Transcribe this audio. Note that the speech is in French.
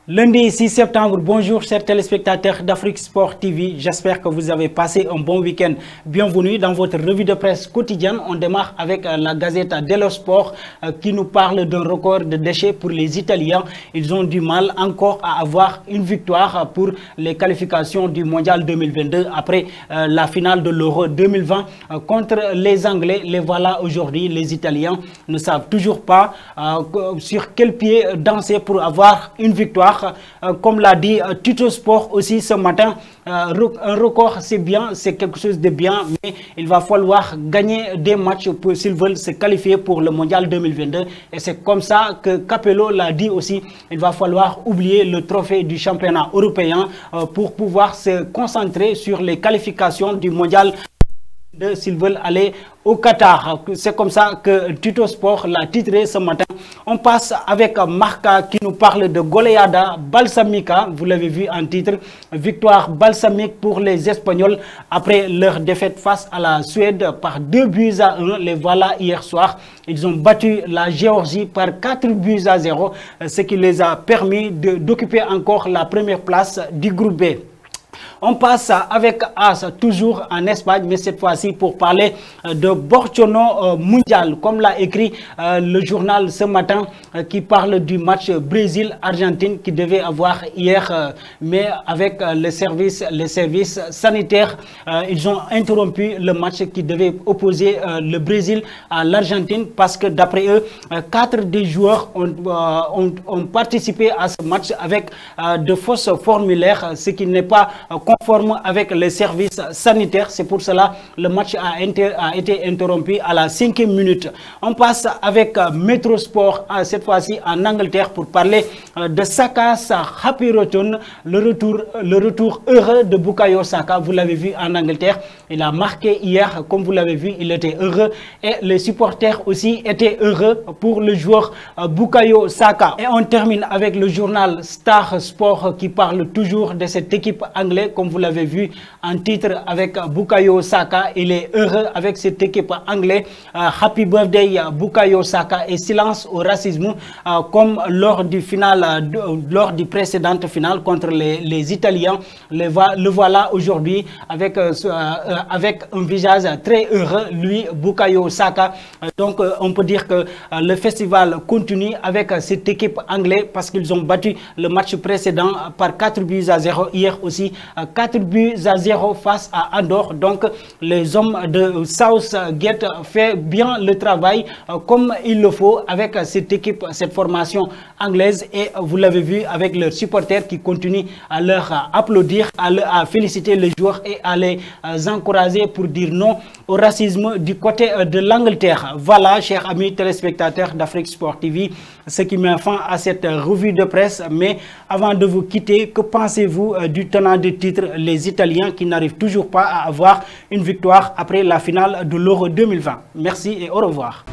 Lundi 6 septembre, bonjour chers téléspectateurs d'Afrique Sport TV, j'espère que vous avez passé un bon week-end. Bienvenue dans votre revue de presse quotidienne. On démarre avec la Gazette dello Sport qui nous parle d'un record de déchets pour les Italiens. Ils ont du mal encore à avoir une victoire pour les qualifications du Mondial 2022 après la finale de l'Euro 2020 contre les Anglais. Les voilà aujourd'hui, les Italiens ne savent toujours pas sur quel pied danser pour avoir une victoire. Comme l'a dit Tuto Sport aussi ce matin, un record c'est bien, c'est quelque chose de bien, mais il va falloir gagner des matchs s'ils veulent se qualifier pour le Mondial 2022. Et c'est comme ça que Capello l'a dit aussi, il va falloir oublier le trophée du championnat européen pour pouvoir se concentrer sur les qualifications du Mondial s'ils veulent aller au Qatar. C'est comme ça que Tuto Sport l'a titré ce matin. On passe avec Marca qui nous parle de goleada balsamica. Vous l'avez vu en titre. Victoire balsamique pour les Espagnols après leur défaite face à la Suède par 2-1. Les voilà hier soir. Ils ont battu la Géorgie par 4-0, ce qui les a permis d'occuper encore la première place du groupe B. On passe avec AS, toujours en Espagne, mais cette fois-ci pour parler de Borchono mondial, comme l'a écrit le journal ce matin, qui parle du match Brésil-Argentine qui devait avoir hier, mais avec les services sanitaires, ils ont interrompu le match qui devait opposer le Brésil à l'Argentine parce que d'après eux, 4 des joueurs ont participé à ce match avec de fausses formulaires, ce qui n'est pas conforme avec les services sanitaires. C'est pour cela que le match a été interrompu à la 5e minute. On passe avec Metro Sport, cette fois-ci en Angleterre, pour parler de Saka's Happy Return, le retour heureux de Bukayo Saka. Vous l'avez vu en Angleterre, il a marqué hier, comme vous l'avez vu, il était heureux et les supporters aussi étaient heureux pour le joueur Bukayo Saka. Et on termine avec le journal Star Sport qui parle toujours de cette équipe anglaise. Comme vous l'avez vu en titre avec Bukayo Saka, il est heureux avec cette équipe anglaise. Happy birthday Bukayo Saka et silence au racisme, comme lors du précédent final contre les Italiens. Le voilà aujourd'hui avec un visage très heureux, lui Bukayo Saka. Donc on peut dire que le festival continue avec cette équipe anglaise parce qu'ils ont battu le match précédent par 4-0. Hier aussi 4-0 face à Andorre. Donc les hommes de Southgate fait bien le travail comme il le faut avec cette équipe, cette formation anglaise, et vous l'avez vu avec leurs supporters qui continuent à leur applaudir, à féliciter les joueurs et à les encourager pour dire non au racisme du côté de l'Angleterre. Voilà, chers amis téléspectateurs d'Afrique Sport TV, ce qui met fin à cette revue de presse. Mais avant de vous quitter, que pensez-vous du tenant de titre, les Italiens, qui n'arrivent toujours pas à avoir une victoire après la finale de l'Euro 2020? Merci et au revoir.